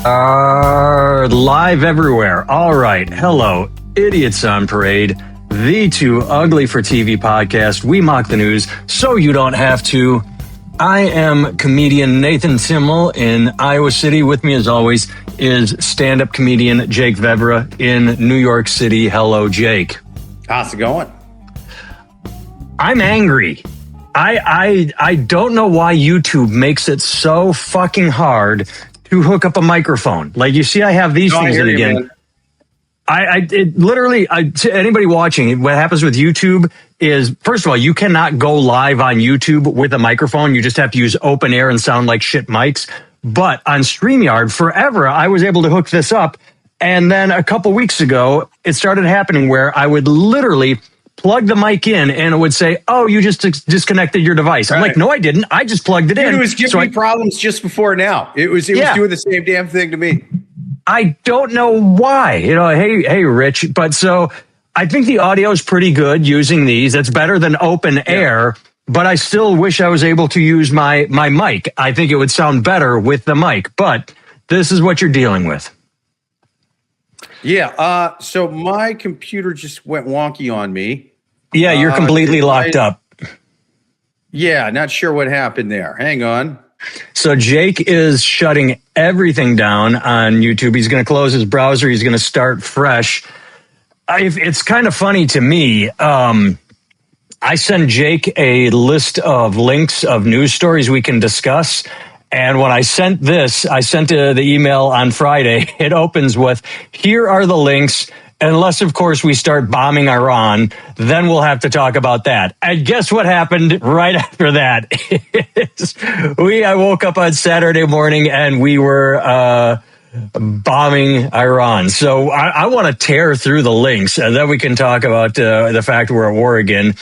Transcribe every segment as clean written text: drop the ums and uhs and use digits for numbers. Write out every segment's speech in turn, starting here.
Live everywhere. All right. Hello, Idiots on Parade, the Too Ugly for TV podcast. We mock the news so you don't have to. I am comedian Nathan Timmel in Iowa City. With me, as always, is stand-up comedian Jake Vevra in New York City. Hello, Jake. How's it going? I'm angry. I don't know why YouTube makes it so fucking hard to hook up a microphone. Like, you see, I have these things in again. To anybody watching, what happens with YouTube is, first of all, you cannot go live on YouTube with a microphone. You just have to use open air and sound like shit mics. But on StreamYard, forever, I was able to hook this up. And then a couple weeks ago, it started happening where I would literally plug the mic in and it would say, "Oh, you just disconnected your device." I'm like, "No, I didn't. I just plugged it in." It was giving me problems just before now. It was doing the same damn thing to me. I don't know why. Hey, Rich. But so I think the audio is pretty good using these. It's better than open air, but I still wish I was able to use my mic. I think it would sound better with the mic, but this is what you're dealing with. Yeah. So my computer just went wonky on me. Yeah, you're completely locked up. Yeah, not sure what happened there. Hang on. So Jake is shutting everything down on YouTube. He's going to close his browser. He's going to start fresh. It's kind of funny to me. I send Jake a list of links of news stories we can discuss. And when I sent the email on Friday. It opens with, "Here are the links. Unless, of course, we start bombing Iran, then we'll have to talk about that." And guess what happened right after that? I woke up on Saturday morning and we were bombing Iran. So I want to tear through the links, and then we can talk about the fact we're at war again.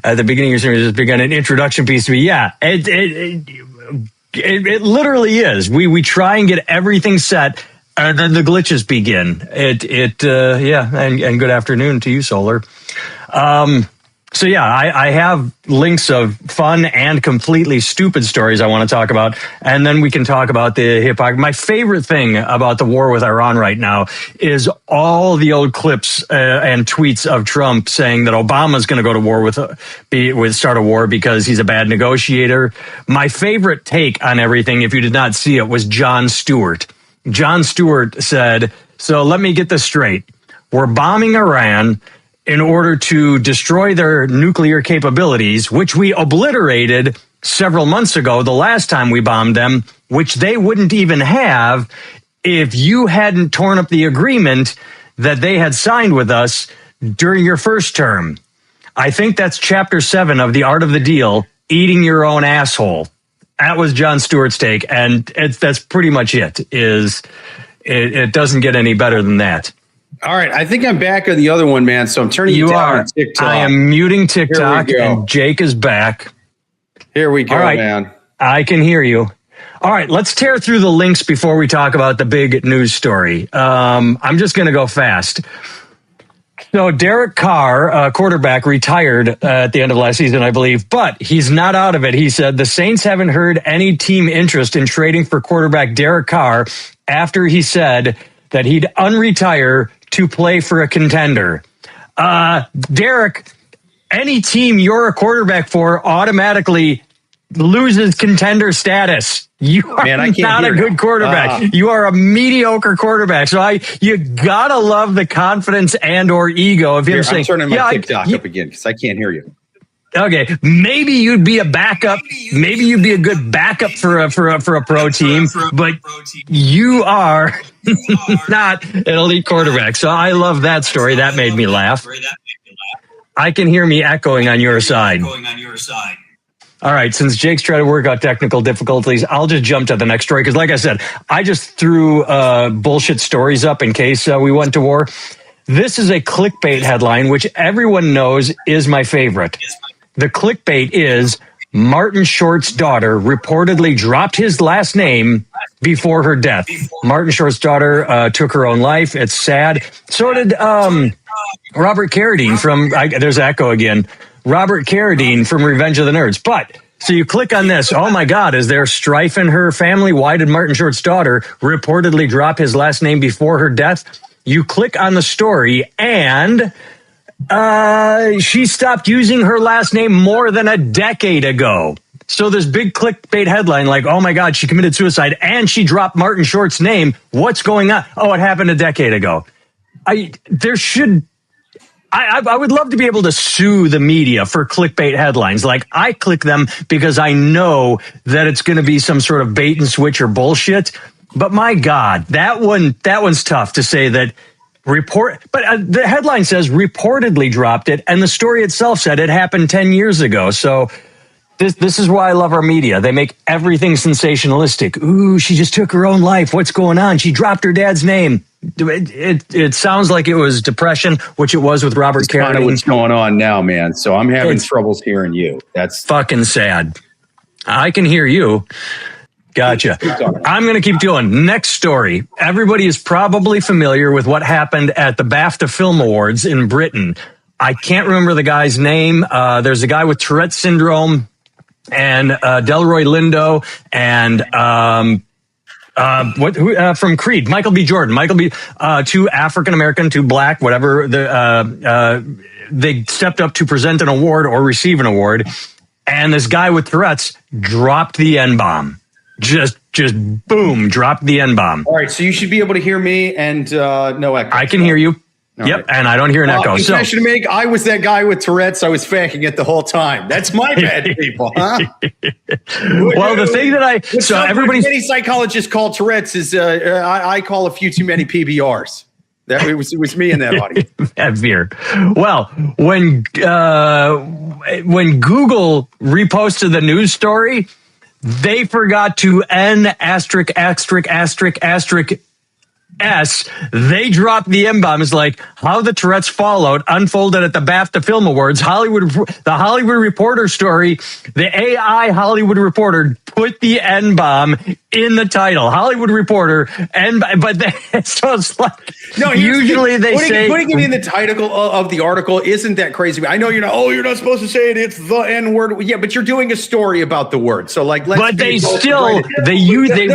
At the beginning of your series, it's begun an introduction piece to me. Yeah, it literally is. We try and get everything set, and then the glitches begin. And good afternoon to you, Solar. So yeah, I have links of fun and completely stupid stories I want to talk about, and then we can talk about the hypocrisy. My favorite thing about the war with Iran right now is all the old clips and tweets of Trump saying that Obama's going to go to war start a war because he's a bad negotiator. My favorite take on everything, if you did not see it, was Jon Stewart. Jon Stewart said, "So let me get this straight. We're bombing Iran in order to destroy their nuclear capabilities, which we obliterated several months ago, the last time we bombed them, which they wouldn't even have if you hadn't torn up the agreement that they had signed with us during your first term." I think that's chapter 7 of The Art of the Deal, eating your own asshole. That was Jon Stewart's take, and that's pretty much it. It doesn't get any better than that. All right, I think I'm back on the other one, man. So I'm turning you down on TikTok. I am muting TikTok, and Jake is back. Here we go, man. I can hear you. All right, let's tear through the links before we talk about the big news story. I'm just going to go fast. So Derek Carr, quarterback, retired at the end of last season, I believe, but he's not out of it. He said the Saints haven't heard any team interest in trading for quarterback Derek Carr after he said that he'd unretire to play for a contender. Derek, any team you're a quarterback for automatically loses contender status. You are not a good quarterback. You are a mediocre quarterback. So you gotta love the confidence and or ego of him saying, "I'm turning my TikTok up again because I can't hear you." Okay, maybe you'd be a backup. Maybe you'd be a good backup for a pro team, but you are not an elite quarterback. So I love that story. That made me laugh. I can hear me echoing on your side. All right, since Jake's trying to work out technical difficulties, I'll just jump to the next story. Because like I said, I just threw bullshit stories up in case we went to war. This is a clickbait headline, which everyone knows is my favorite. The clickbait is Martin Short's daughter reportedly dropped his last name before her death. Martin Short's daughter took her own life. It's sad. So did Robert Carradine from, there's echo again, Robert Carradine from Revenge of the Nerds. But So you click on this. Oh my God, is there strife in her family? Why did Martin Short's daughter reportedly drop his last name before her death? You click on the story, and she stopped using her last name more than a decade ago. So this big clickbait headline like, oh my God, she committed suicide and she dropped Martin Short's name. What's going on? Oh, it happened a decade ago. I would love to be able to sue the media for clickbait headlines. Like, I click them because I know that it's going to be some sort of bait and switch or bullshit. But my God, that one's tough to say that but the headline says reportedly dropped it, and the story itself said it happened 10 years ago. So this is why I love our media. They make everything sensationalistic. Ooh, she just took her own life. What's going on? She dropped her dad's name. It sounds like it was depression, which it was with Robert Carr. Kind of what's going on now, man. So I'm having troubles hearing you. That's fucking sad. I can hear you. Gotcha. I'm going to keep going. Next story. Everybody is probably familiar with what happened at the Bafta Film Awards in Britain. I can't remember the guy's name. There's a guy with Tourette syndrome and Delroy Lindo and from Creed, Michael B. Jordan, two African American, two black, whatever. They stepped up to present an award or receive an award, and this guy with Tourette's dropped the N-bomb. Just boom, dropped the N-bomb. All right, so you should be able to hear me and no echo. I can hear you. Yep, right. And I don't hear an echo. Confession to make, I was that guy with Tourette's. I was faking it the whole time. That's my bad, people, huh? Well, the thing that many psychologists call Tourette's is I call a few too many PBRs. It was me in that audience. That veer. Well, when Google reposted the news story, they forgot to S. They dropped the M-bomb. It's like how the Tourette's fallout unfolded at the Bafta Film Awards. The Hollywood Reporter story. The AI Hollywood Reporter put the N-bomb in the title. Hollywood Reporter, so it's like usually they say putting it in the title of the article isn't that crazy. I know you're not supposed to say it. It's the N-word. Yeah, but you're doing a story about the word. So like, they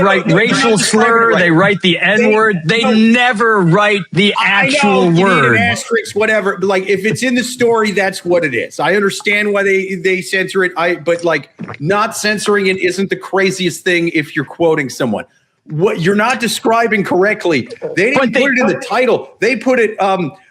write racial slur. They write the N-word. They never write the actual word. An asterisk, whatever. Like if it's in the story, that's what it is. I understand why they censor it. But like not censoring it isn't the craziest thing if you're quoting someone. What you're not describing correctly. They didn't put it in the title. They put it.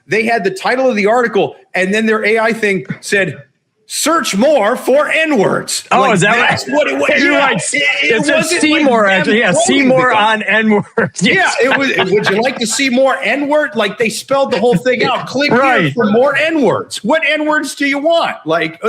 They had the title of the article, and then their AI thing said, "Search more for N-words." Oh, like, is that what it was? You're right. It said see more, actually. Yeah, see more on N-words. Yes. Yeah, it was. Would you like to see more N-word? Like they spelled the whole thing out. Click here for more N-words. What N-words do you want? Like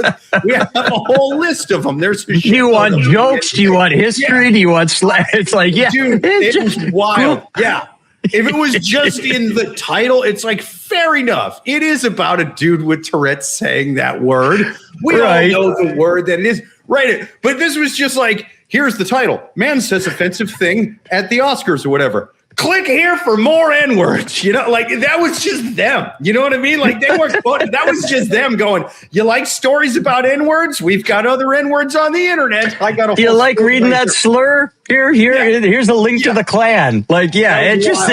we have a whole list of them. There's. Do you want jokes? Do you want history? Yeah. Do you want It's like, yeah, dude, it was wild. Yeah. If it was just in the title, it's like, fair enough. It is about a dude with Tourette's saying that word. We all know the word that it is. Right. But this was just like, here's the title. Man says offensive thing at the Oscars or whatever. Click here for more N-words. You know, like that was just them. You know what I mean? Like they weren't, that was just them going, you like stories about N-words? We've got other N-words on the internet. I got a. Do you like reading that slur? Here's a link to the Klan. Like, it just.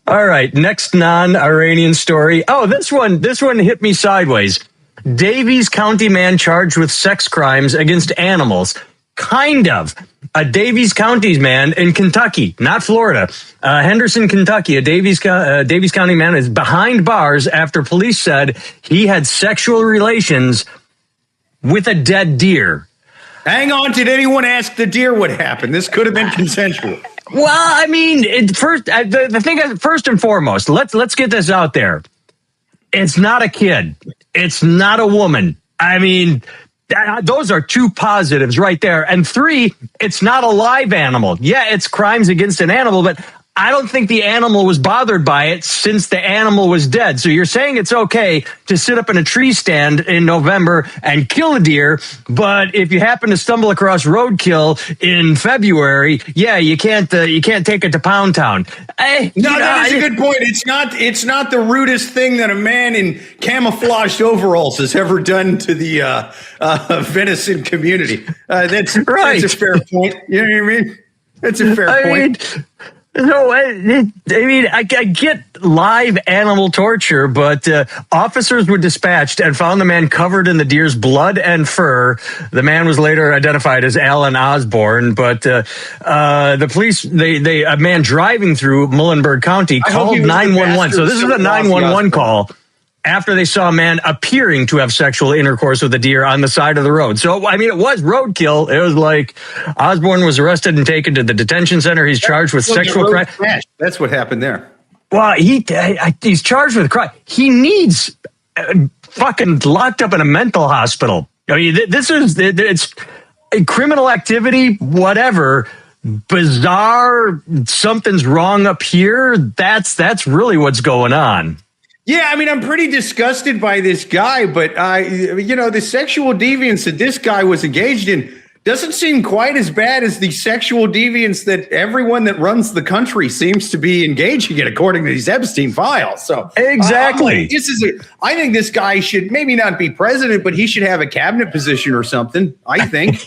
All right. Next non-Iranian story. Oh, this one hit me sideways. Davies County man charged with sex crimes against animals. Kind of. A Davies County man in Kentucky, not Florida. Henderson, Kentucky, a Davies County man is behind bars after police said he had sexual relations with a dead deer. Hang on, did anyone ask the deer what happened? This could have been consensual. Well, I mean, first and foremost, let's get this out there. It's not a kid. It's not a woman. I mean, those are two positives right there. And three, it's not a live animal. Yeah, it's crimes against an animal, but I don't think the animal was bothered by it since the animal was dead. So you're saying it's okay to sit up in a tree stand in November and kill a deer, but if you happen to stumble across roadkill in February, yeah, you can't take it to Pound Town. That is a good point. It's not the rudest thing that a man in camouflaged overalls has ever done to the venison community. That's right. That's a fair point. You know what I mean? That's a fair point. No, I get live animal torture, but officers were dispatched and found the man covered in the deer's blood and fur. The man was later identified as Alan Osborne, but the police, a man driving through Muhlenberg County called 911. So this is a 911 call after they saw a man appearing to have sexual intercourse with a deer on the side of the road. So, I mean, it was roadkill. It was like Osborne was arrested and taken to the detention center. He's charged with sexual crime. That's what happened there. Well, he's charged with crime. He needs fucking locked up in a mental hospital. I mean, it's criminal activity, whatever. Bizarre, something's wrong up here. That's really what's going on. Yeah, I mean, I'm pretty disgusted by this guy, but the sexual deviance that this guy was engaged in doesn't seem quite as bad as the sexual deviance that everyone that runs the country seems to be engaging in, according to these Epstein files. So exactly, I think this guy should maybe not be president, but he should have a cabinet position or something. I think,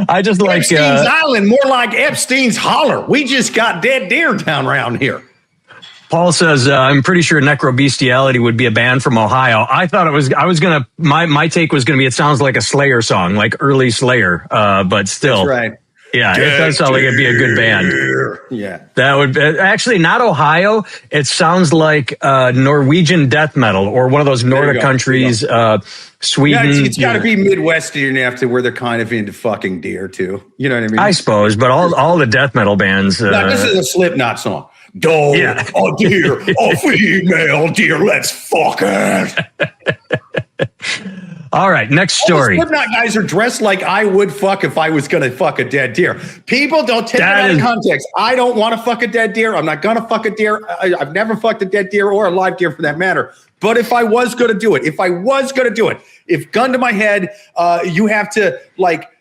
I just like Epstein's Island, more like Epstein's Holler. We just got dead deer down around here. Paul says, I'm pretty sure necrobestiality would be a band from Ohio. I thought my take was going to be, it sounds like a Slayer song, like early Slayer, but still. That's right. Yeah, it does sound like it'd be a good band. Yeah. That would actually not Ohio. It sounds like Norwegian death metal or one of those Nordic countries, Sweden. Yeah, it's got to be Midwestern after where they're kind of into fucking deer too. You know what I mean? I suppose, but all the death metal bands. This is a Slipknot song. Dog, a deer, a female deer, let's fuck it. All right, next story. All the Slipknot guys are dressed like I would fuck if I was going to fuck a dead deer. People don't take it out of context. I don't want to fuck a dead deer. I'm not going to fuck a deer. I've never fucked a dead deer or a live deer for that matter. But if I was going to do it, if gun to my head, you have to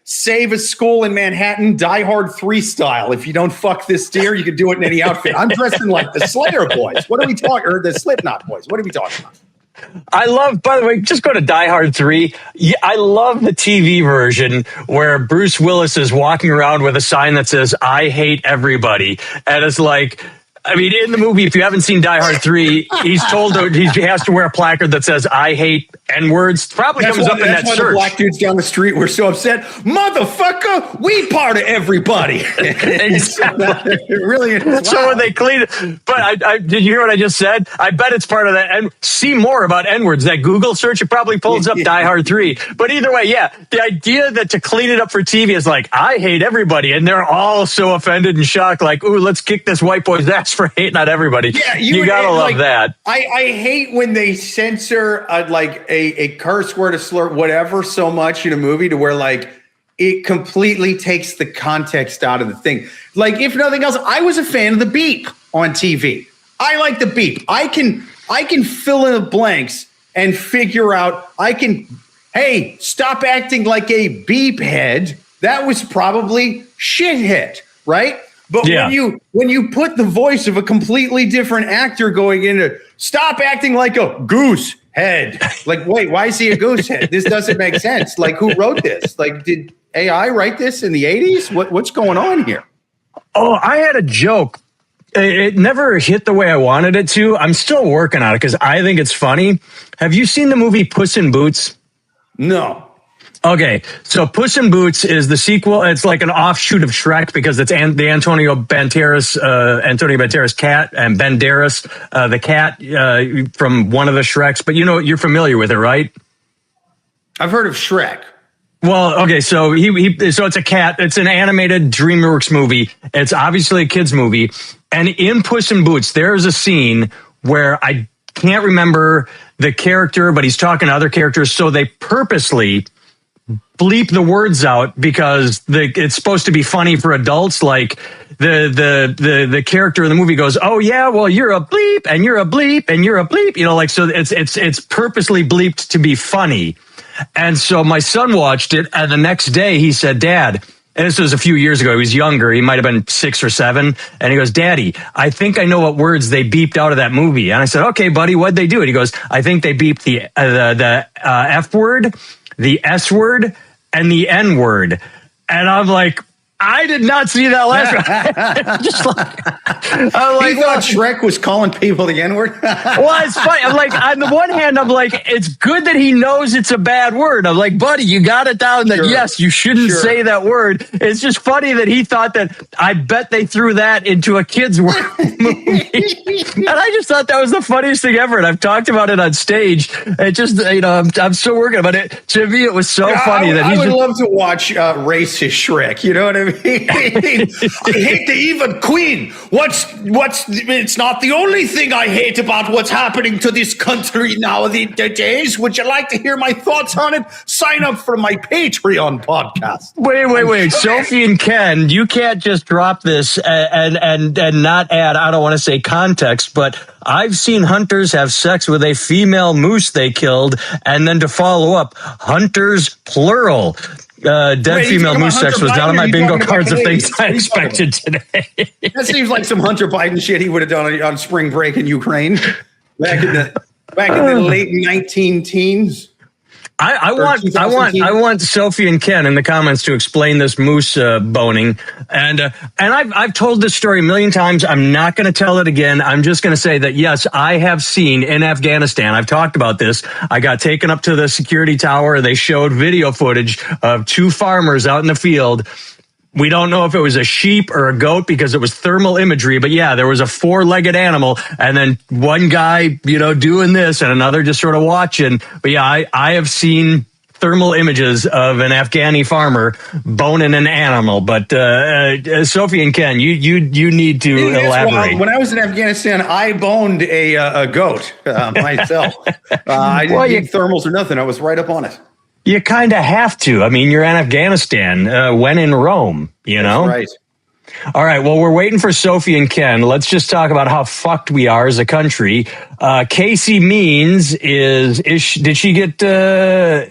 save a school in Manhattan, Die Hard 3 style. If you don't fuck this deer, you can do it in any outfit. I'm dressing like the Slayer boys. What are we talking? Or the Slipknot boys. What are we talking about? I love, by the way, just go to Die Hard 3. Yeah, I love the TV version where Bruce Willis is walking around with a sign that says, I hate everybody. And it's like, I mean, in the movie, if you haven't seen Die Hard 3, he's told he has to wear a placard that says, I hate N-words. Probably comes up in that search. The black dudes down the street were so upset. Motherfucker, we part of everybody. Exactly. Really? So when they clean it. But did you hear what I just said? I bet it's part of that. And see more about N-words. That Google search, it probably pulls up Die Hard 3. But either way, yeah, the idea that to clean it up for TV is like, I hate everybody. And they're all so offended and shocked, like, ooh, let's kick this white boy's ass for hating on everybody. Yeah, you gotta love that. I hate when they censor a curse word, a slur, whatever, so much in a movie to where it completely takes the context out of the thing. Like, if nothing else, I was a fan of the beep on TV. I like the beep. I can fill in the blanks and figure out. Hey, stop acting like a beep head. That was probably shithead, right? But when you put the voice of a completely different actor going into stop acting like a goose head, like, wait, why is he a goose head? This doesn't make sense. Like, who wrote this? Like, did AI write this in the 80s? What's going on here? Oh, I had a joke. It never hit the way I wanted it to. I'm still working on it because I think it's funny. Have you seen the movie Puss in Boots? No. Okay, so Puss in Boots is the sequel. It's like an offshoot of Shrek because it's the Antonio Banderas cat, and Banderas, the cat from one of the Shreks. But you're familiar with it, right? I've heard of Shrek. Well, okay, so so it's a cat. It's an animated DreamWorks movie. It's obviously a kids movie, and in Puss in Boots, there's a scene where I can't remember the character, but he's talking to other characters, so they purposely bleep the words out because it's supposed to be funny for adults. Like the character in the movie goes, "Oh yeah, well you're a bleep and you're a bleep and you're a bleep," like so it's purposely bleeped to be funny. And so my son watched it, and the next day he said, "Dad," and this was a few years ago, he was younger, he might have been 6 or 7, and he goes, "Daddy, I think I know what words they beeped out of that movie." And I said, "Okay, buddy, what'd they do?" And he goes, "I think they beeped the F word, the S word, and the N word." And I'm like, I did not see that last one. Just I'm like, he thought Shrek was calling people the N-word. Well, it's funny. I'm like, on the one hand, I'm like, it's good that he knows it's a bad word. I'm like, buddy, you got it down that yes, you shouldn't say that word. It's just funny that he thought that. I bet they threw that into a kid's movie, and I just thought that was the funniest thing ever. And I've talked about it on stage. It just, I'm still working about it. To me, it was so funny that I would love to watch racist Shrek. You know what I mean? I hate the evil queen. It's not the only thing I hate about what's happening to this country nowadays. Would you like to hear my thoughts on it? Sign up for my Patreon podcast. Wait. Sophie and Ken, you can't just drop this and not add, I don't want to say context, but I've seen hunters have sex with a female moose they killed, and then to follow up, hunters plural. Dead female moose sex was not on my bingo cards of things I expected today. That seems like some Hunter Biden shit he would have done on spring break in Ukraine back in the late 19-teens. I want Sophie and Ken in the comments to explain this moose boning, and I've told this story a million times. I'm not going to tell it again. I'm just going to say that yes, I have seen in Afghanistan. I've talked about this. I got taken up to the security tower. They showed video footage of 2 farmers out in the field. We don't know if it was a sheep or a goat because it was thermal imagery, but yeah, there was a 4-legged animal, and then one guy, doing this and another just sort of watching. But yeah, I have seen thermal images of an Afghani farmer boning an animal. But Sophie and Ken, you need to elaborate. When I was in Afghanistan, I boned a goat myself. I didn't need thermals or nothing. I was right up on it. You kind of have to. I mean, you're in Afghanistan, when in Rome, That's right. All right. Well, we're waiting for Sophie and Ken. Let's just talk about how fucked we are as a country. Casey Means did she get did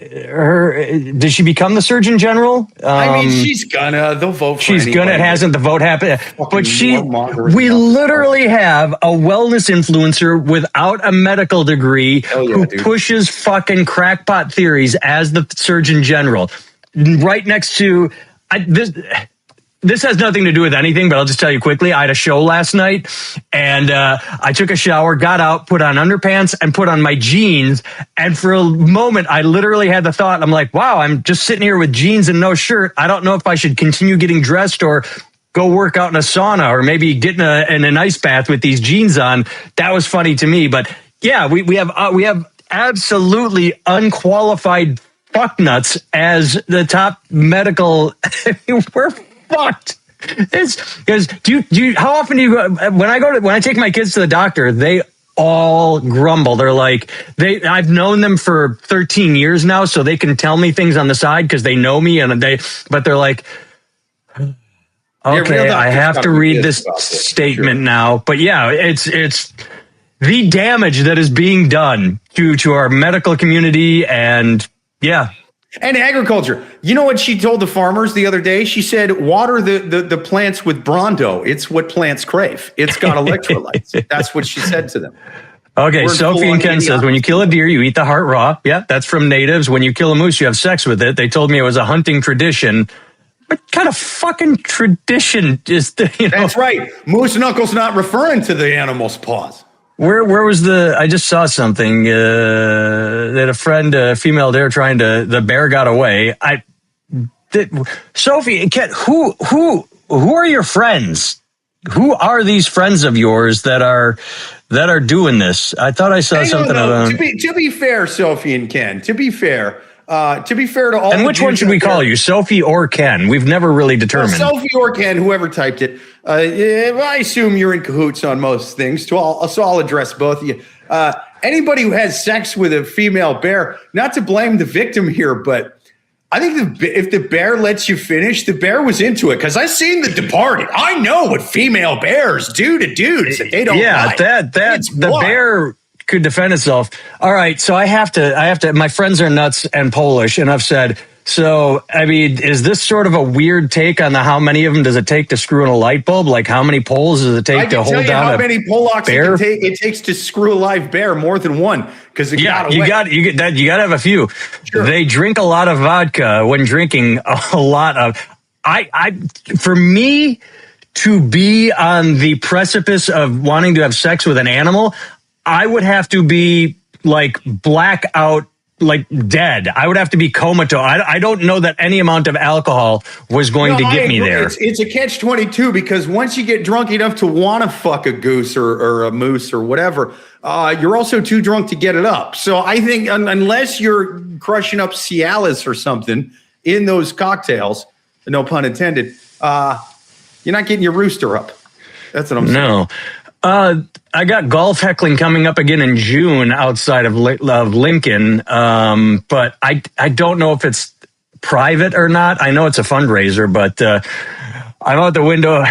she become the Surgeon General? She's gonna. They'll vote for She's gonna. It hasn't the vote happened. But we literally have a wellness influencer without a medical degree who pushes fucking crackpot theories as the Surgeon General. Right next to this has nothing to do with anything, but I'll just tell you quickly. I had a show last night, and I took a shower, got out, put on underpants, and put on my jeans. And for a moment, I literally had the thought, I'm like, wow, I'm just sitting here with jeans and no shirt. I don't know if I should continue getting dressed or go work out in a sauna or maybe get in an ice bath with these jeans on. That was funny to me. But yeah, we have absolutely unqualified fucknuts as the top medical. We're fucked. It's because how often do you go when I take my kids to the doctor, they all grumble. They're like, I've known them for 13 years now, so they can tell me things on the side because they know me, but they're like, okay, I have to read this statement now. But yeah, it's the damage that is being done to our medical community, and yeah. And agriculture. You know what she told the farmers the other day? She said, water the plants with Brawndo. It's what plants crave. It's got electrolytes. That's what she said to them. Okay, Sophie and Ken says, when you kill a deer, you eat the heart raw. Yeah, that's from natives. When you kill a moose, you have sex with it. They told me it was a hunting tradition. What kind of fucking tradition is that? That's right. Moose knuckles not referring to the animal's paws. Where was I just saw something that a friend, a female deer the bear got away. Sophie and Ken, who are your friends? Who are these friends of yours that are doing this? I thought I saw something. To be fair, Sophie and Ken, to be fair to all. And which one should we call you, Sophie or Ken? We've never really determined. Well, Sophie or Ken, whoever typed it. I assume you're in cahoots on most things, so I'll address both of you. Anybody who has sex with a female bear, not to blame the victim here, but I think if the bear lets you finish, the bear was into it because I seen The Departed. I know what female bears do to dudes that they don't like. The bear could defend itself. All right, so I have to. My friends are nuts and Polish, and I've said. So, I mean, is this sort of a weird take on how many of them does it take to screw in a light bulb? Like, how many poles does it take to hold down how many Polacks bear? It takes to screw a live bear, more than one. Because you got to have a few. Sure. They drink a lot of vodka when drinking a lot of. For me to be on the precipice of wanting to have sex with an animal, I would have to be like blackout. Like dead. I would have to be comatose. I don't know that any amount of alcohol was going to get me there. It's a catch-22 because once you get drunk enough to want to fuck a goose or a moose or whatever, you're also too drunk to get it up. So I think unless you're crushing up Cialis or something in those cocktails, no pun intended, you're not getting your rooster up. That's what I'm saying. No. I got golf heckling coming up again in June outside of Lincoln, but I don't know if it's private or not. I know it's a fundraiser, but I'm out the window.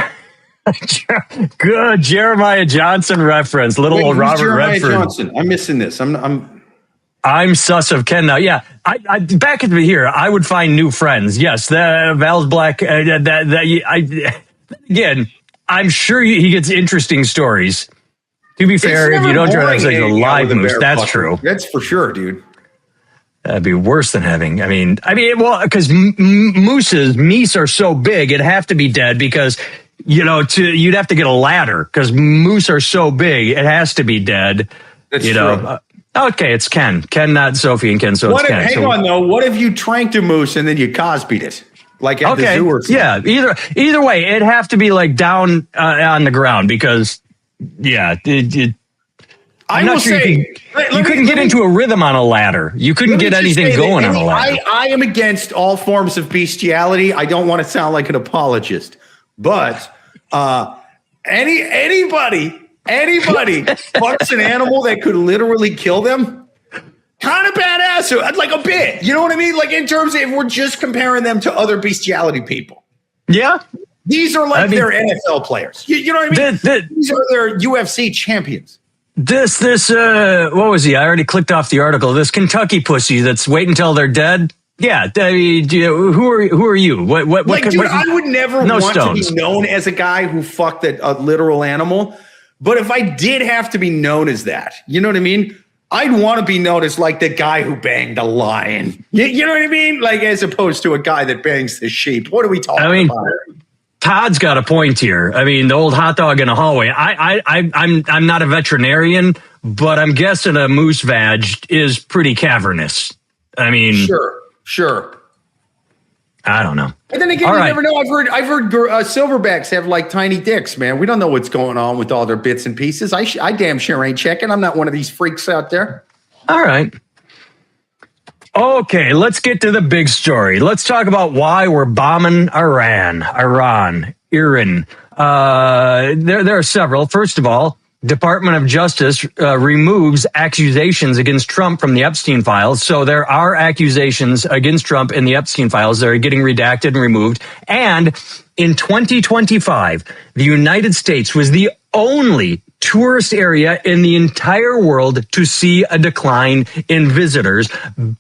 Good Jeremiah Johnson reference, little Robert Jeremiah Redford. Johnson. I'm missing this. I'm sus of Ken now. Yeah, I back at the here. I would find new friends. Yes, the Val's Black. Again. I'm sure he gets interesting stories. To be fair, if you don't try to have sex with a live moose, that's true. That's for sure, dude. That'd be worse than having. I mean, well, because meese are so big, it'd have to be dead because you'd have to get a ladder because moose are so big, it has to be dead. That's true. Okay, it's Ken, not Sophie and Ken. So it's Ken. Hang on though. What if you tranked a moose and then you Cosby'd it? Like at the zoo or something. Yeah, either way, it'd have to be like down on the ground because, I'm not sure you couldn't get into a rhythm on a ladder. You couldn't get anything going on a ladder. I am against all forms of bestiality. I don't want to sound like an apologist, but anybody fucks an animal that could literally kill them. Kind of badass, like a bit. You know what I mean? Like in terms of if we're just comparing them to other bestiality people. Yeah. These are like their NFL players. You know what I mean? These are their UFC champions. This, what was he? I already clicked off the article. This Kentucky pussy that's waiting until they're dead. Yeah. Who are you? What dude, I would never want to be known as a guy who fucked a literal animal. But if I did have to be known as that, you know what I mean? I'd want to be known as like the guy who banged a lion. You know what I mean? Like as opposed to a guy that bangs the sheep. What are we talking about? Todd's got a point here. I mean, the old hot dog in a hallway. I'm not a veterinarian, but I'm guessing a moose vag is pretty cavernous. I mean, sure. I don't know. And then again, never know. I've heard silverbacks have like tiny dicks, man. We don't know what's going on with all their bits and pieces. I damn sure ain't checking. I'm not one of these freaks out there. All right. Okay, let's get to the big story. Let's talk about why we're bombing Iran. There are several. First of all, Department of Justice removes accusations against Trump from the Epstein files. So there are accusations against Trump in the Epstein files that are getting redacted and removed. And in 2025, the United States was the only tourist area in the entire world to see a decline in visitors.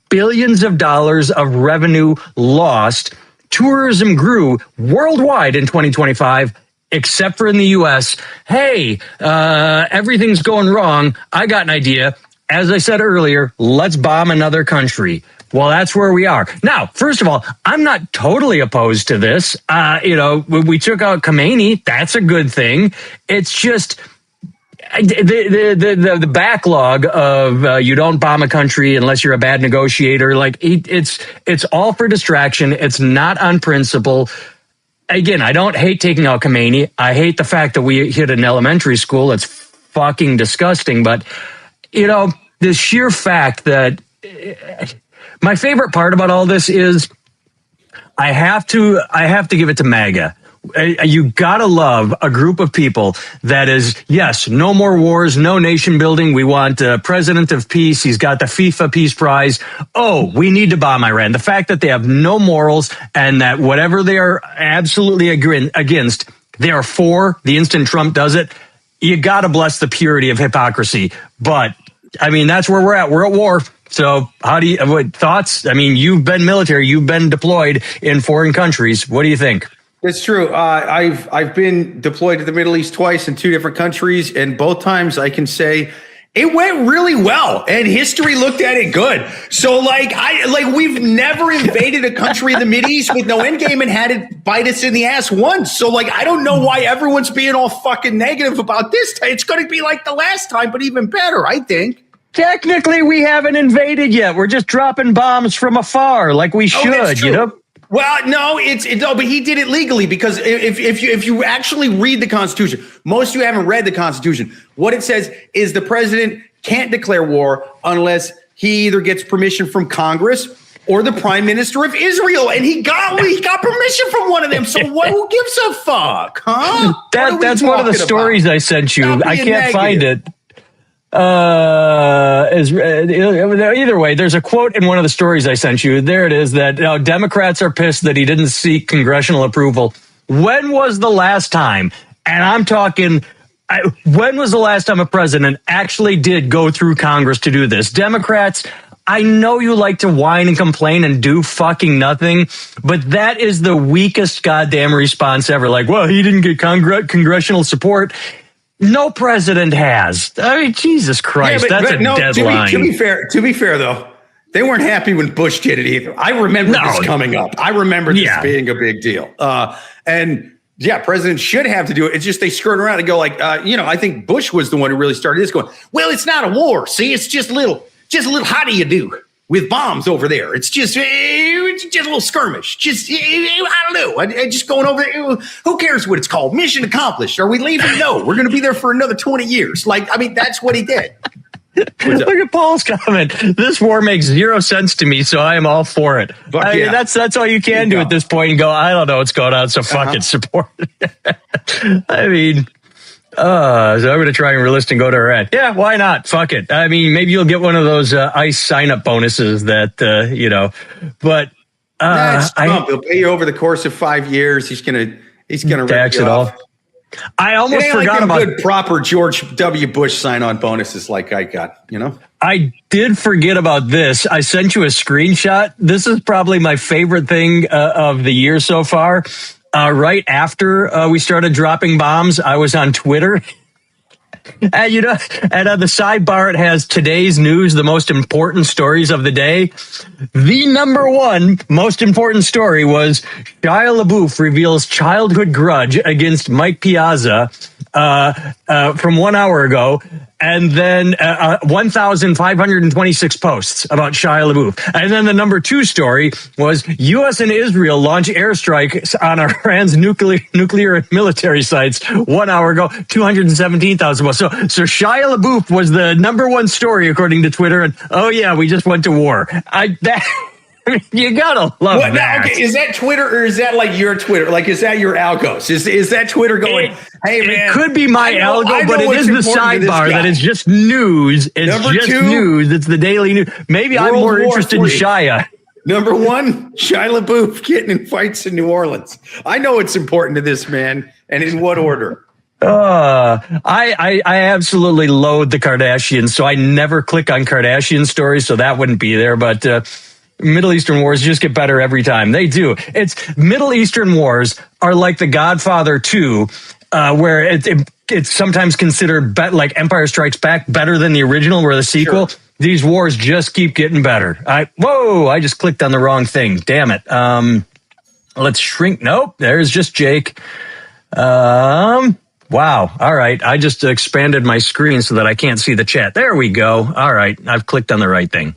Billions of dollars of revenue lost. Tourism grew worldwide in 2025. Except for in the U.S., hey, everything's going wrong. I got an idea. As I said earlier, let's bomb another country. Well, that's where we are. Now, first of all, I'm not totally opposed to this. We took out Khomeini. That's a good thing. It's just the backlog of you don't bomb a country unless you're a bad negotiator. Like it's all for distraction. It's not on principle. Again, I don't hate taking out Khomeini. I hate the fact that we hit an elementary school. It's fucking disgusting. But, the sheer fact that my favorite part about all this is I have to give it to MAGA. You gotta love a group of people that is, yes, no more wars, no nation building. We want a president of peace. He's got the FIFA Peace Prize. Oh, we need to bomb Iran. The fact that they have no morals and that whatever they are absolutely against, they are for the instant Trump does it. You gotta bless the purity of hypocrisy. But I mean, that's where we're at. We're at war. So how do you, what thoughts? I mean, you've been military, you've been deployed in foreign countries. What do you think? It's true. I've been deployed to the Middle East twice in 2 different countries, and both times I can say it went really well, and history looked at it good. So we've never invaded a country in the Mideast with no end game and had it bite us in the ass once. So I don't know why everyone's being all fucking negative about this time. It's going to be like the last time, but even better, I think. Technically, we haven't invaded yet. We're just dropping bombs from afar, like we should, you know? Well, no, but he did it legally, because if you actually read the Constitution, most of you haven't read the Constitution. What it says is the president can't declare war unless he either gets permission from Congress or the Prime Minister of Israel, and he got permission from one of them. So who gives a fuck, huh? That's one of the stories I sent you. I can't find it. Either way, there's a quote in one of the stories I sent you. There it is, that Democrats are pissed that he didn't seek congressional approval. When was the last time? And I'm talking, when was the last time a president actually did go through Congress to do this? Democrats, I know you like to whine and complain and do fucking nothing, but that is the weakest goddamn response ever. Like, well, he didn't get congressional support. No president has. I mean, Jesus Christ, that's a deadline. To be fair, though, they weren't happy when Bush did it either. I remember this coming up. I remember this being a big deal. And presidents should have to do it. It's just they skirt around and go I think Bush was the one who really started this, going, well, it's not a war. See, it's just a little how do you do with bombs over there. It's just a little skirmish. I don't know. I just going over there. Who cares what it's called? Mission accomplished. Are we leaving? No, we're going to be there for another 20 years. That's what he did. Look at Paul's comment. This war makes 0 sense to me, so I am all for it. That's all you can do at this point, and go, I don't know what's going on, so fuck it, support it. I mean... so I'm going to try and enlist and go to Iraq. Yeah, why not? Fuck it. I mean, maybe you'll get one of those ICE sign-up bonuses that, but... He'll pay you over the course of 5 years. He's going to tax it off. I almost forgot about good, proper George W. Bush sign-on bonuses like I got, I did forget about this. I sent you a screenshot. This is probably my favorite thing of the year so far. Right after we started dropping bombs, I was on Twitter. And on the sidebar, it has today's news, the most important stories of the day. The number one most important story was Shia LaBeouf reveals childhood grudge against Mike Piazza from 1 hour ago. And then 1,526 posts about Shia LaBeouf. And then the number 2 story was U.S. and Israel launch airstrikes on Iran's nuclear and military sites 1 hour ago, 217,000 posts. So Shia LaBeouf was the number 1 story according to Twitter. And we just went to war. You gotta love that. Now, okay, is that Twitter or is that your Twitter? Is that your algos? Is that Twitter going, hey, man? It could be my algo, but it is the sidebar that is just news. It's number just 2, news. It's the daily news. Maybe I'm more interested in Shia. Number 1, Shia LaBeouf getting in fights in New Orleans. I know it's important to this man, and in what order? I absolutely loathe the Kardashians, so I never click on Kardashian stories, so that wouldn't be there, but... Middle Eastern wars just get better every time. They do. It's Middle Eastern wars are like The Godfather 2, where it's sometimes considered like Empire Strikes Back better than the original, where the sequel. Sure. These wars just keep getting better. I just clicked on the wrong thing. Damn it. Let's shrink. Nope. There's just Jake. Wow. All right. I just expanded my screen so that I can't see the chat. There we go. All right. I've clicked on the right thing.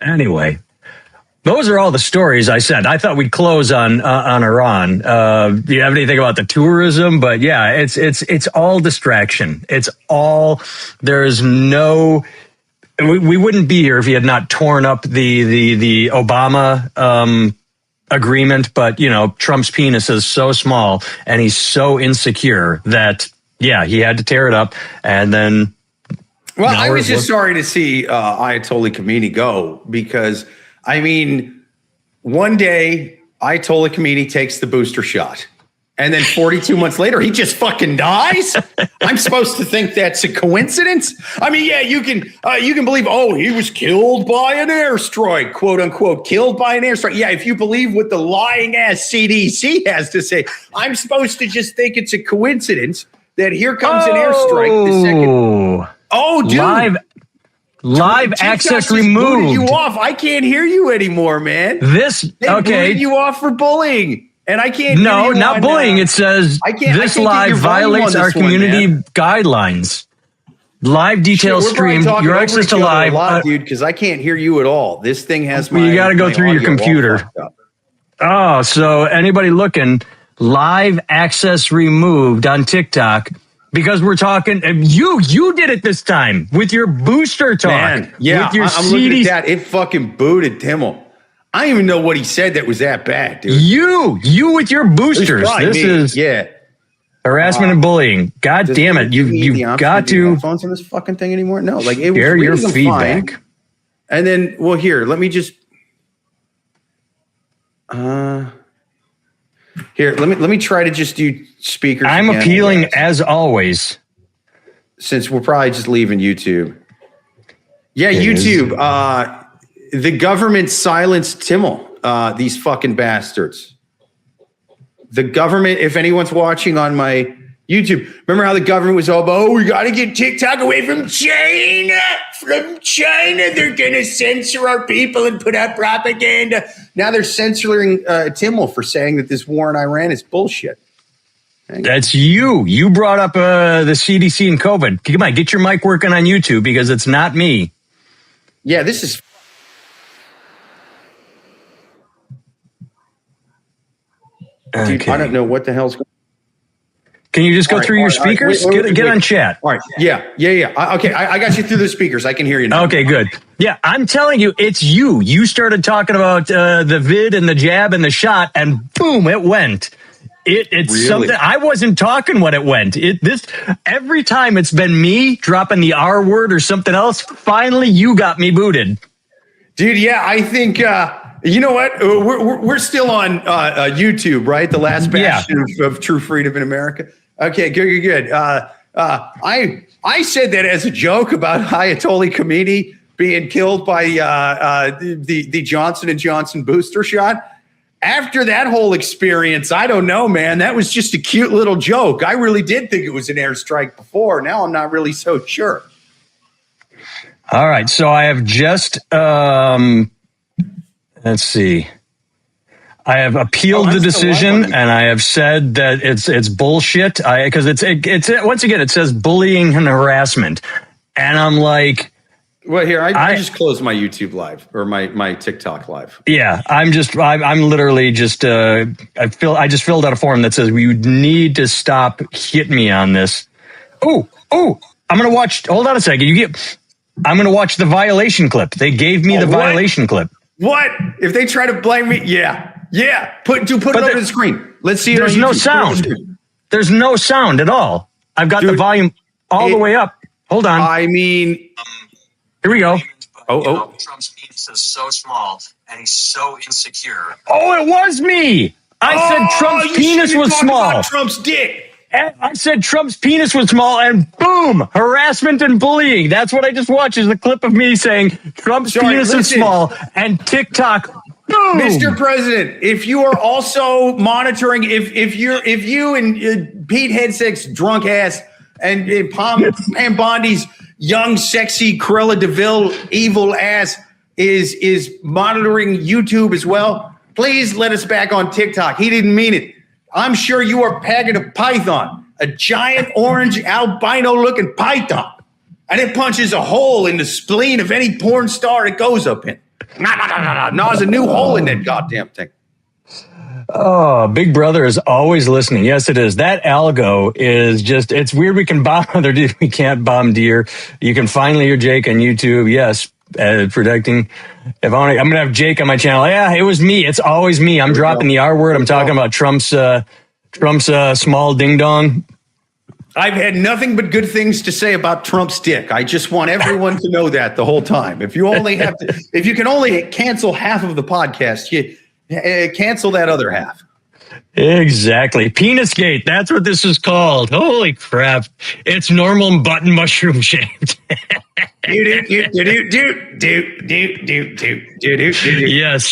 Anyway, those are all the stories I sent. I thought we'd close on Iran. Do you have anything about the tourism? But yeah, it's all distraction. It's all, there's no, we wouldn't be here if he had not torn up the Obama agreement, but Trump's penis is so small and he's so insecure that he had to tear it up. And then, well, I was just sorry to see Ayatollah Khomeini go, because I mean, one day Ayatollah Khomeini takes the booster shot, and then 42 months later, he just fucking dies. I'm supposed to think that's a coincidence? I mean, yeah, you can believe, he was killed by an airstrike, quote unquote, killed by an airstrike. Yeah, if you believe what the lying ass CDC has to say, I'm supposed to just think it's a coincidence that here comes an airstrike the second. Oh, dude. Live access removed. You off. I can't hear you anymore, man. They booted you off for bullying. And I can't. No, not bullying. It says this live violates our community guidelines. Live details streamed. Your access to live, dude. Because I can't hear you at all. This thing has you got to go through your computer. Oh, so anybody looking, live access removed on TikTok, because we're talking. You did it this time with your booster talk. Man, yeah, with your I'm looking at that. It fucking booted Timmel. I don't even know what he said that was that bad, dude. You with your boosters. This is harassment and bullying. God damn it! You got to phones on this fucking thing anymore? No, like it was share your feedback. Fine. And then, well, here, let me just here. Let me try to just do speakers. I'm appealing as always, since we're probably just leaving YouTube. Yeah, YouTube. The government silenced Timmel, these fucking bastards. The government, if anyone's watching on my YouTube, remember how the government was all about, we got to get TikTok away from China. From China, they're going to censor our people and put out propaganda. Now they're censoring Timmel for saying that this war in Iran is bullshit. That's you. You brought up the CDC and COVID. Come on, get your mic working on YouTube, because it's not me. Yeah, this is... Dude, I don't know what the hell's going on. Can you just go through your speakers? Get on chat. All right. Yeah. Okay, I got you through the speakers. I can hear you now. Okay, good. Yeah, I'm telling you, it's you. You started talking about the vid and the jab and the shot, and boom, it went. It's really something. I wasn't talking when it went. Every time it's been me dropping the R word or something else, finally you got me booted. Dude, yeah, I think... you know what? We're still on YouTube, right? The last bastion of true freedom in America. Okay, good. I said that as a joke about Ayatollah Khomeini being killed by the Johnson & Johnson booster shot. After that whole experience, I don't know, man. That was just a cute little joke. I really did think it was an airstrike before. Now I'm not really so sure. All right, so I have just... let's see. I have appealed the decision, and I have said that it's bullshit. Because it's once again, it says bullying and harassment, and I'm like, well, here I just closed my YouTube live or my TikTok live. Yeah, I'm literally just I just filled out a form that says we need to stop hitting me on this. Oh, I'm gonna watch. Hold on a second. I'm gonna watch the violation clip. They gave me the violation clip. What? If they try to blame me? Yeah. Put it over the screen. Let's see. There's no sound. There's no sound at all. I've got the volume all the way up. Hold on. I mean, here we go. Trump's penis is so small and he's so insecure. Oh, it was me. I said Trump's penis was small. About Trump's dick. I said Trump's penis was small, and boom, harassment and bullying. That's what I just watched, is the clip of me saying Trump's penis is small, and TikTok, boom. Mr. President, if you are also monitoring, if you and Pete Hegseth's drunk ass and Pam Bondi's young, sexy Cruella DeVille evil ass is monitoring YouTube as well, please let us back on TikTok. He didn't mean it. I'm sure you are pegging a python, a giant orange albino-looking python, and it punches a hole in the spleen of any porn star it goes up in. No, there's a new hole in that goddamn thing. Oh, Big Brother is always listening. Yes, it is. That algo is just, it's weird. We can bomb other dude. We can't bomb deer. You can finally hear Jake on YouTube. Yes. protecting. If I'm going to have Jake on my channel. Yeah, it was me. It's always me. I'm dropping the R word. I'm talking about Trump's small ding dong. I've had nothing but good things to say about Trump's dick. I just want everyone to know that the whole time. If you can only cancel half of the podcast, you cancel that other half. Exactly. Penisgate. That's what this is called. Holy crap. It's normal button mushroom shaped. Yes.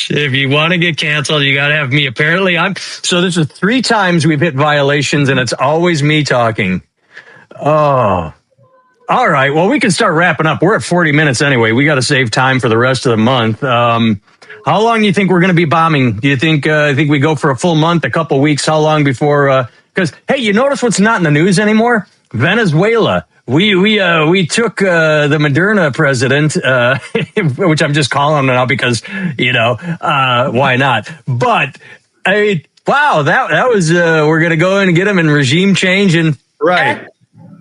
If you want to get canceled, you got to have me. Apparently so this is 3 times we've hit violations and it's always me talking. Oh, all right. Well, we can start wrapping up. We're at 40 minutes anyway. We got to save time for the rest of the month. How long do you think we're going to be bombing? Do you think we go for a full month, a couple weeks? How long before? Because hey, you notice what's not in the news anymore? Venezuela. We took the Moderna president, which I'm just calling him now because why not? But wow, that was we're going to go in and get him in regime change and right.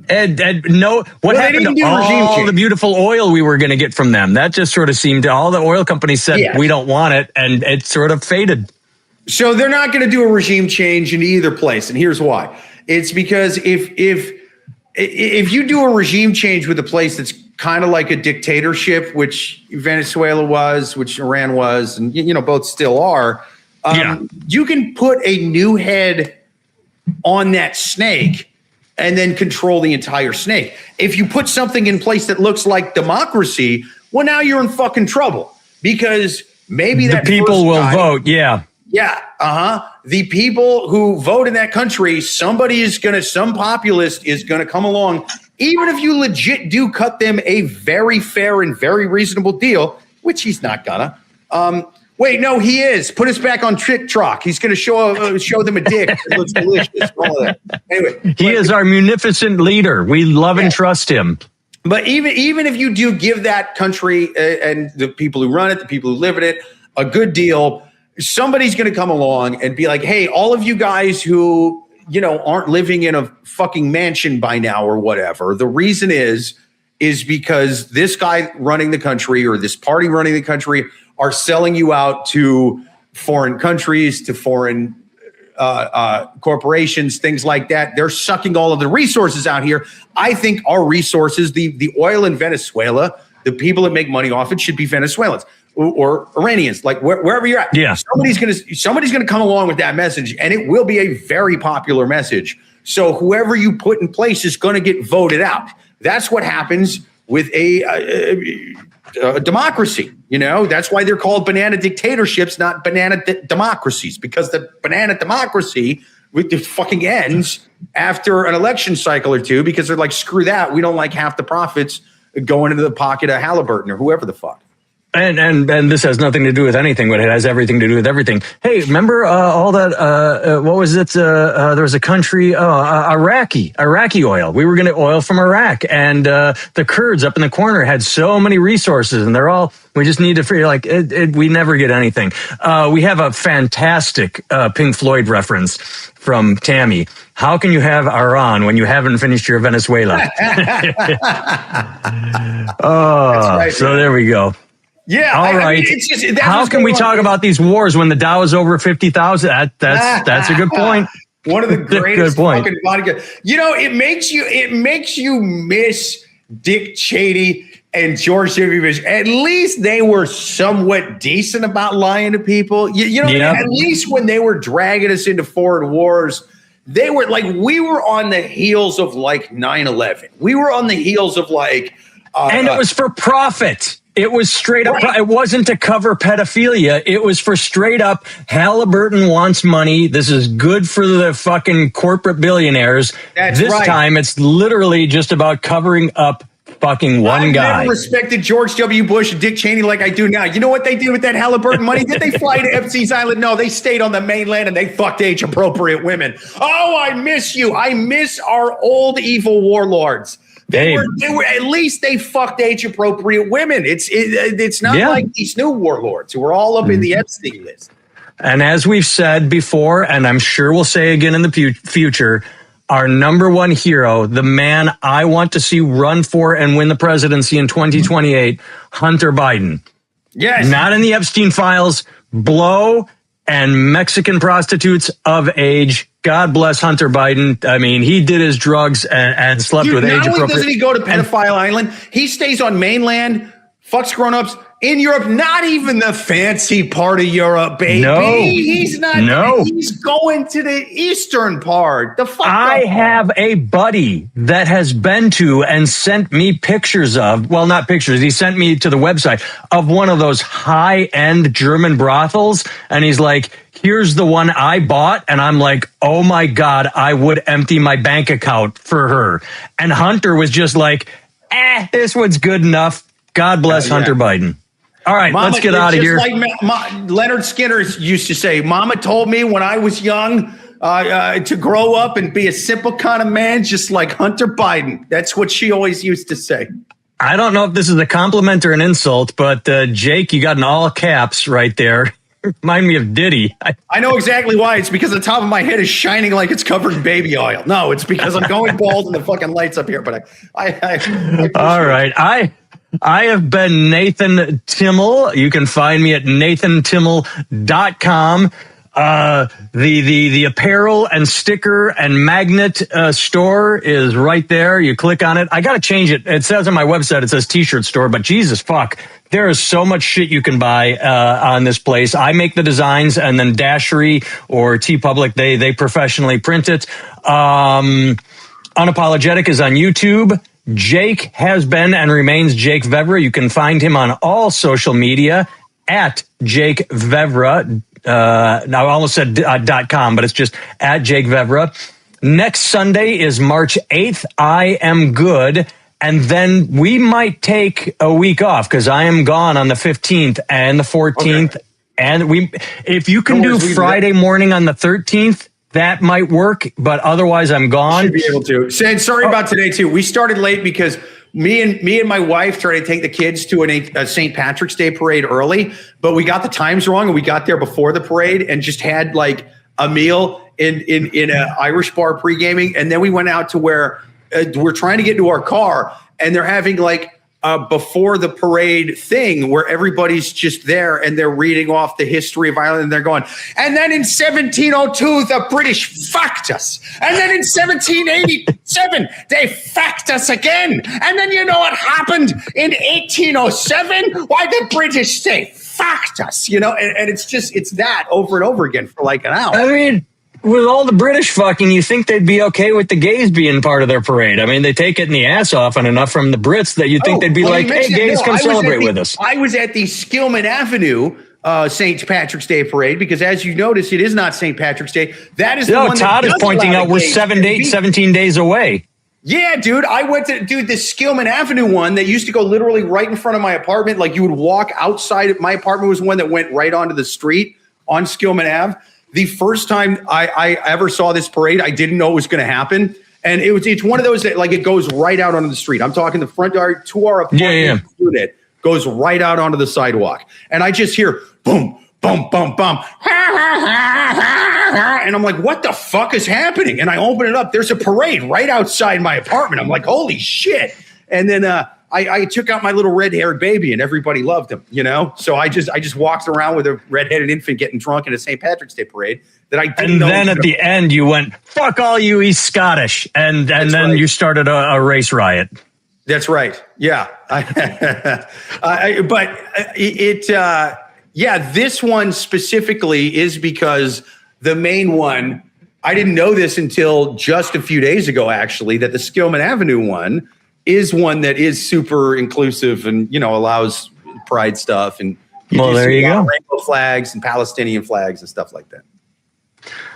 And no, what happened to all the beautiful oil we were going to get from them? That just sort of seemed, all the oil companies said, we don't want it, and it sort of faded. So they're not going to do a regime change in either place, and here's why. It's because if you do a regime change with a place that's kind of like a dictatorship, which Venezuela was, which Iran was, and both still are, you can put a new head on that snake and then control the entire snake. If you put something in place that looks like democracy, well, now you're in fucking trouble because maybe the people will vote. Yeah. The people who vote in that country, some populist is going to come along. Even if you legit do cut them a very fair and very reasonable deal, which he's not gonna. Wait, no, he is. Put us back on TikTok. He's going to show them a dick. It looks delicious. All of that. Anyway, he is our munificent leader. We love and trust him. But even if you do give that country and the people who run it, the people who live in it, a good deal, somebody's going to come along and be like, "Hey, all of you guys who aren't living in a fucking mansion by now or whatever, the reason is because this guy running the country or this party running the country are selling you out to foreign countries, to foreign corporations, things like that. They're sucking all of the resources out here. I think our resources, the oil in Venezuela, the people that make money off it should be Venezuelans or Iranians, like wherever you're at. Yeah. Somebody's gonna come along with that message, and it will be a very popular message. So whoever you put in place is going to get voted out. That's what happens with a democracy. That's why they're called banana dictatorships, not banana democracies, because the banana democracy fucking ends after an election cycle or two because they're like, screw that. We don't like half the profits going into the pocket of Halliburton or whoever the fuck. And this has nothing to do with anything, but it has everything to do with everything. Hey, remember all that? What was it? There was a country, Iraqi oil. We were going to oil from Iraq, and the Kurds up in the corner had so many resources, and we just need to figure we never get anything. We have a fantastic Pink Floyd reference from Tammy. How can you have Iran when you haven't finished your Venezuela? Right, so there we go. Yeah. All right. It's just, how can we talk about these wars when the Dow is over 50,000? That's a good point. One of the greatest fucking vodka. It makes you miss Dick Cheney and George W. Bush. At least they were somewhat decent about lying to people. At least when they were dragging us into foreign wars, they were like, we were on the heels of 9/11. We were on the heels of and it was for profit. It was straight up. Right. It wasn't to cover pedophilia. It was for straight up Halliburton wants money. This is good for the fucking corporate billionaires. That's this time it's literally just about covering up fucking one guy. I never respected George W. Bush and Dick Cheney like I do now. You know what they did with that Halliburton money? Did they fly to Epstein's Island? No, they stayed on the mainland and they fucked age-appropriate women. Oh, I miss you. I miss our old evil warlords. They were at least they fucked age-appropriate women. It's not like these new warlords who are all up in the Epstein list. And as we've said before, and I'm sure we'll say again in the future, our number one hero, the man I want to see run for and win the presidency in 2028, Hunter Biden. Yes. Not in the Epstein files, blow and Mexican prostitutes of age. God bless Hunter Biden. I mean, he did his drugs and slept with age appropriate. Not only doesn't he go to Pedophile Island, he stays on mainland, fucks grown-ups in Europe, not even the fancy part of Europe, baby. No. He's not. No. He's going to the eastern part. The fuck I have a buddy that has been to and sent me pictures of, well, not pictures, he sent me to the website of one of those high-end German brothels, and he's like, here's the one I bought, and I'm like, oh my God, I would empty my bank account for her. And Hunter was just like, this one's good enough. God bless Hunter Biden. All right, Mama, let's get out of here. Like Leonard Skinner used to say, Mama told me when I was young to grow up and be a simple kind of man, just like Hunter Biden. That's what she always used to say. I don't know if this is a compliment or an insult, but Jake, you got an all caps right there. Remind me of Diddy. I know exactly why. It's because the top of my head is shining like it's covered in baby oil. No, it's because I'm going bald and the fucking lights up here. But I all right. I have been Nathan Timmel. You can find me at nathantimmel.com. The apparel and sticker and magnet store is right there. You click on it. I got to change it. It says on my website, it says t-shirt store, but Jesus fuck. There is so much shit you can buy on this place. I make the designs, and then Dashery or TeePublic, they professionally print it. Unapologetic is on YouTube. Jake has been and remains Jake Vevra. You can find him on all social media at Jake Vevra. Now I almost said .com, but it's just at Jake Vevra. Next Sunday is March 8th. I am good. And then we might take a week off because I am gone on the 15th and the 14th. Okay. And if you can do Friday morning on the 13th, that might work, but otherwise I'm gone. Should be able to. Sorry about today too. We started late because me and my wife tried to take the kids to a St. Patrick's Day parade early, but we got the times wrong and we got there before the parade and just had like a meal in an Irish bar pre-gaming, and then we went out to where we're trying to get into our car, and they're having like before the parade thing where everybody's just there and they're reading off the history of Ireland, and they're going, and then in 1702 the British fucked us, and then in 1787 they fucked us again, and then you know what happened in 1807? Why the British say fucked us, and it's that over and over again for like an hour. I mean, with all the British fucking, you think they'd be okay with the gays being part of their parade. I mean, they take it in the ass often enough from the Brits that you'd think they'd be like, hey, gays, come celebrate with us. I was at the Skillman Avenue St. Patrick's Day parade because, as you notice, it is not St. Patrick's Day. That is the one Todd is pointing out we're 17 days away. Yeah, dude, I went to the Skillman Avenue one that used to go literally right in front of my apartment. Like you would walk outside of my apartment was one that went right onto the street on Skillman Ave. The first time I ever saw this parade, I didn't know it was going to happen. And it's one of those that like it goes right out onto the street. I'm talking the front yard to our apartment unit goes right out onto the sidewalk. And I just hear boom, boom, boom, boom. And I'm like, what the fuck is happening? And I open it up. There's a parade right outside my apartment. I'm like, holy shit. And then I took out my little red-haired baby, and everybody loved him, So I just walked around with a red-headed infant getting drunk in a St. Patrick's Day parade that I didn't know. And then at the end, you went, fuck all you, he's Scottish. And then you started a race riot. That's right. Yeah. This one specifically is because the main one, I didn't know this until just a few days ago, actually, that the Skillman Avenue one is one that is super inclusive and, allows pride stuff. And there you go. Rainbow flags and Palestinian flags and stuff like that.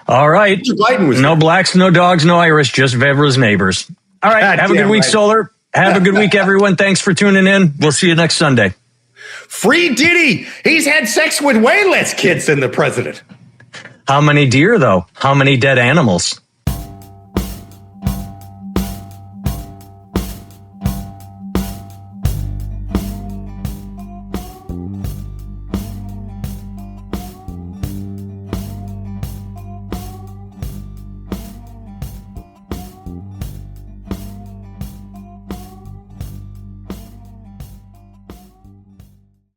All right. No blacks, no dogs, no Irish, just Vevra's neighbors. All right. Have a good week, Solar. Have a good week, everyone. Thanks for tuning in. We'll see you next Sunday. Free Diddy. He's had sex with way less kids than the president. How many deer, though? How many dead animals?